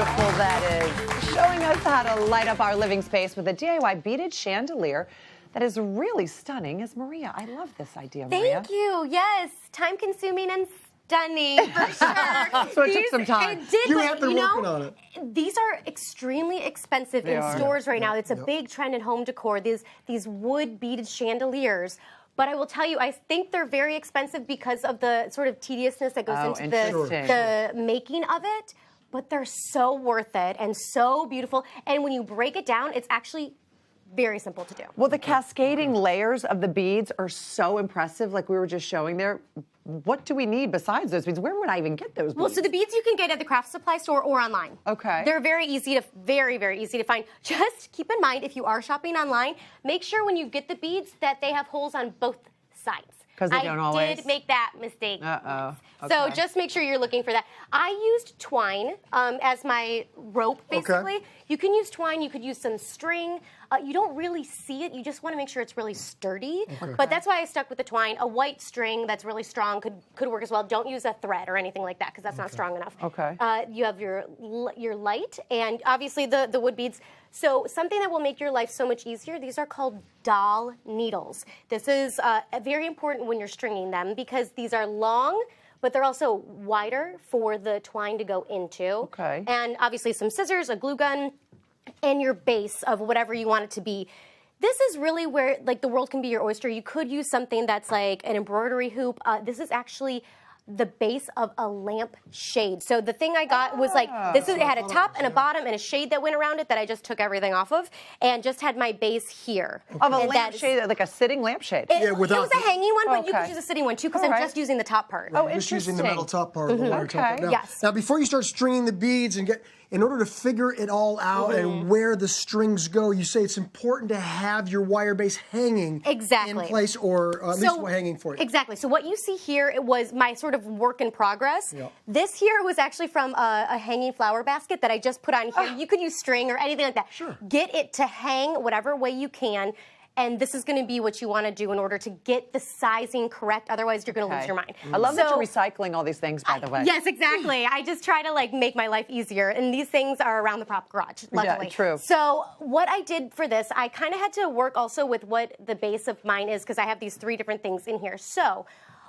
beautiful that is. Showing us how to light up our living space with a DIY beaded chandelier that is really stunning is Maria. I love this idea, Maria. Thank you. Yes, time-consuming and stunning for sure. So it took some time. It did, You but have been working on it. These are extremely expensive in stores right now. It's a big trend in home decor. These wood beaded chandeliers. But I will tell you, I think they're very expensive because of the sort of tediousness that goes into the making of it. But they're so worth it and so beautiful. And when you break it down, it's actually very simple to do. Well, the cascading layers of the beads are so impressive, like we were just showing there. What do we need besides those beads? Where would I even get those beads? Well, so the beads you can get at the craft supply store or online. Okay. They're very easy to find. Just keep in mind, if you are shopping online, make sure when you get the beads that they have holes on both sides. Because they don't always. I did make that mistake. Uh-oh. Okay. So just make sure you're looking for that. I used twine as my rope, basically. Okay. You can use twine. You could use some string. You don't really see it. You just want to make sure it's really sturdy. Okay. But that's why I stuck with the twine. A white string that's really strong could work as well. Don't use a thread or anything like that because that's not strong enough. Okay. You have your light and obviously the wood beads. So something that will make your life so much easier, these are called doll needles. This is very important when you're stringing them because these are long, but they're also wider for the twine to go into. Okay. And obviously some scissors, a glue gun, and your base of whatever you want it to be. This is really where like the world can be your oyster. You could use something that's like an embroidery hoop. This is actually the base of a lamp shade. So the thing I got was like, it had a top and a bottom and a shade that went around it that I just took everything off of and just had my base here. Of a lampshade, like a sitting lampshade? It was a hanging one, but you could use a sitting one too because I'm just using the top part. Right, just using the metal top part. Okay. Now, before you start stringing the beads and in order to figure it all out and where the strings go, you say it's important to have your wire base hanging in place or at least hanging for you. Exactly. So what you see here, it was my sort of work in progress. Yep. This here was actually from a hanging flower basket that I just put on here. You could use string or anything like that. Sure. Get it to hang whatever way you can. And this is going to be what you want to do in order to get the sizing correct. Otherwise, you're going to lose your mind. I love that you're recycling all these things, by the way. Yes, exactly. I just try to like make my life easier. And these things are around the prop garage, luckily. Yeah, true. So what I did for this, I kind of had to work also with what the base of mine is because I have these 3 different things in here. So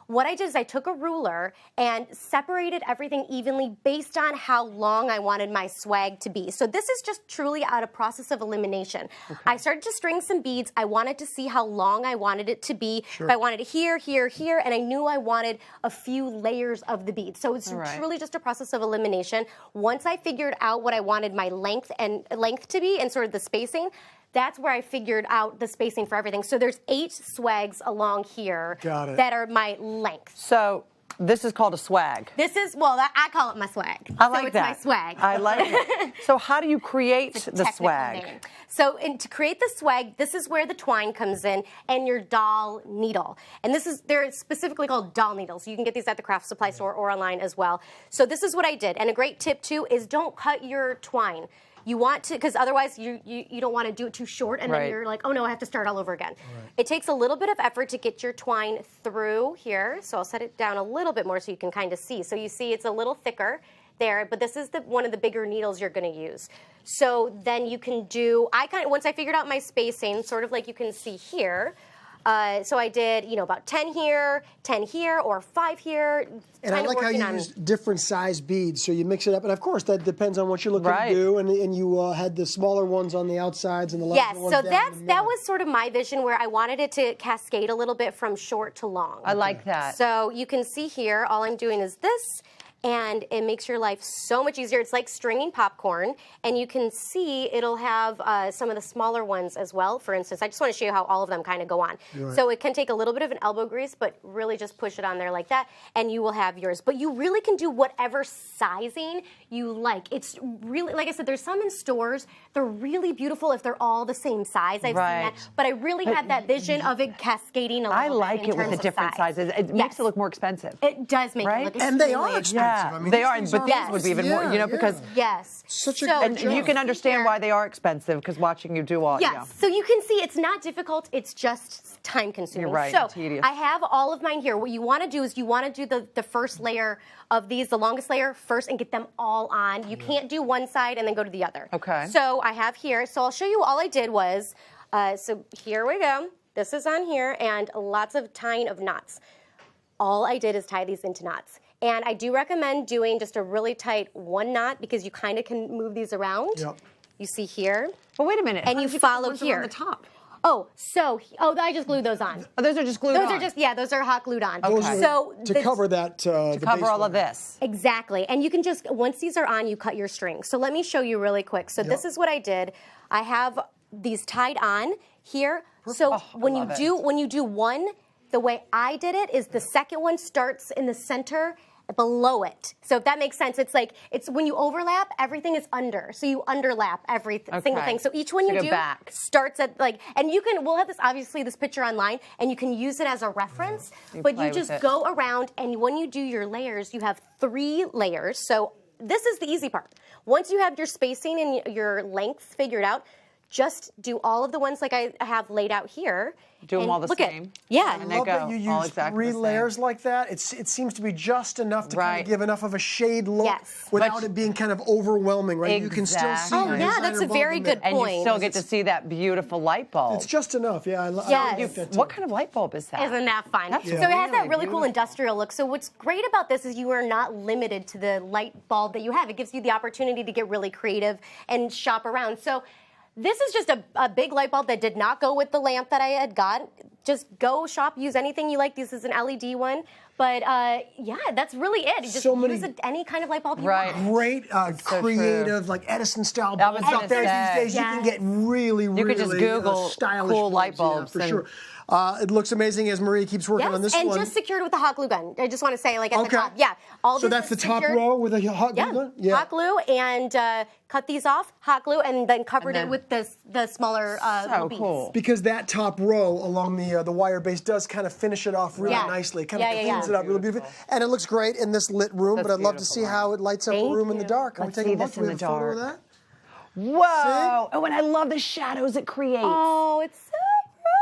what I did is I took a ruler and separated everything evenly based on how long I wanted my swag to be. So this is just truly out of process of elimination. Okay. I started to string some beads. I wanted to see how long I wanted it to be. If I wanted it here, here, here, and I knew I wanted a few layers of the beads. So it's truly just a process of elimination. Once I figured out what I wanted my length to be and sort of the spacing, that's where I figured out the spacing for everything. So there's 8 swags along here that are my length. So this is called a swag. This is, well, I call it my swag. I like that. It's my swag. I like it. So how do you create the swag? Name. So to create the swag, this is where the twine comes in and your doll needle. And they're specifically called doll needles. You can get these at the craft supply store or online as well. So this is what I did. And a great tip too is don't cut your twine. You want to, because otherwise you don't want to do it too short and then you're like, oh no, I have to start all over again. It takes a little bit of effort to get your twine through here. So I'll set it down a little bit more so you can kind of see. So you see it's a little thicker there, but this is one of the bigger needles you're going to use. So then you can do, once I figured out my spacing, sort of like you can see here, so I did, about 10 here, or 5 here. And I like how you use different size beads, so you mix it up. And of course, that depends on what you're looking to do. And you had the smaller ones on the outsides and the larger ones down. Yes, so that was sort of my vision where I wanted it to cascade a little bit from short to long. I like that. So you can see here, all I'm doing is this. And it makes your life so much easier. It's like stringing popcorn, and you can see it'll have some of the smaller ones as well. For instance, I just want to show you how all of them kind of go on. So it can take a little bit of an elbow grease, but really just push it on there like that, and you will have yours. But you really can do whatever sizing you like. It's really, like I said, there's some in stores. They're really beautiful if they're all the same size. I've seen that. But I really had that vision of it cascading a little bit. I like it with the different sizes. It makes it look more expensive. It does make it look expensive. And they are expensive. Yeah, I mean, they are, these but things these would be even more, you know, because such a and good you can job. understand why they are expensive because watching you do all. Yes. Yeah. So you can see it's not difficult. It's just time consuming. You're right. So Tedious. I have all of mine here. What you want to do is you want to do the first layer of these, the longest layer first, and get them all on. You can't do one side and then go to the other. Okay. So I have here. So I'll show you. All I did was, so here we go. This is on here, and lots of tying of knots. All I did is tie these into knots. And I do recommend doing just a really tight one knot because you kind of can move these around. Yep. You see here. But wait a minute. And how you did put the follow ones here. on the top. Oh, I just glued those on. Oh, those are just glued on. Those are just, those are hot glued on. Okay. So to cover that. To cover all of this. Exactly. And you can just, once these are on, you cut your string. So let me show you really quick. So this is what I did. I have these tied on here. So when you do one, the way I did it is the second one starts in the center below it. So if that makes sense, it's like, it's when you overlap, everything is under. So you underlap every single thing. So each one you do starts at like, and you can, we'll have this, obviously this picture online, and you can use it as a reference, but you just go around, and when you do your layers, you have 3 layers. So this is the easy part. Once you have your spacing and your length figured out, just do all of the ones like I have laid out here. Do them all the same. Yeah. I love that you use 3 layers like that. It seems to be just enough to kind of give enough of a shade look without it being kind of overwhelming, right? You can still see. Oh, yeah, that's a very good point. And you still get to see that beautiful light bulb. It's just enough, yeah. I like that too. What kind of light bulb is that? Isn't that fun? That's So it has that really cool industrial look. So what's great about this is you are not limited to the light bulb that you have. It gives you the opportunity to get really creative and shop around. So this is just a big light bulb that did not go with the lamp that I had got. Just go shop, use anything you like. This is an LED one. But yeah, that's really it. You just use any kind of light bulb you want. Great, creative, like Edison style bulbs out there these days. You can get really, really just Google stylish cool light bulbs. Yeah, for sure. It looks amazing as Maria keeps working on this one. And just secured with a hot glue gun. I just want to say, like at the top. Yeah. So that's the top row with a hot glue gun? Yeah. Hot glue, and cut these off, hot glue, and then covered it with the smaller little beads. Cool. Because that top row along the wire base does kind of finish it off really nicely. Kind of cleans it up really beautifully. And it looks great in this lit room, but I'd love to see how it lights up a room in the dark. Can we take a look? Do we have a photo of that? Whoa! Oh, and I love the shadows it creates. Oh, it's so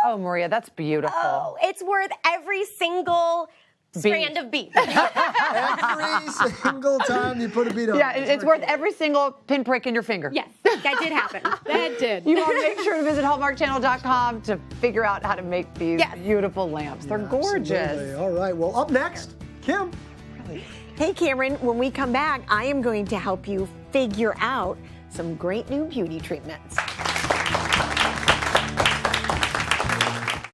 Oh, Maria, that's beautiful. Oh, it's worth every single strand of bead. Every single time you put a bead on. Yeah, it's worth every single pinprick in your finger. Yes, that did happen. That did. You want to make sure to visit hallmarkchannel.com to figure out how to make these beautiful lamps. They're gorgeous. Absolutely. All right, well, up next, Kim. Hey, Cameron, when we come back, I am going to help you figure out some great new beauty treatments.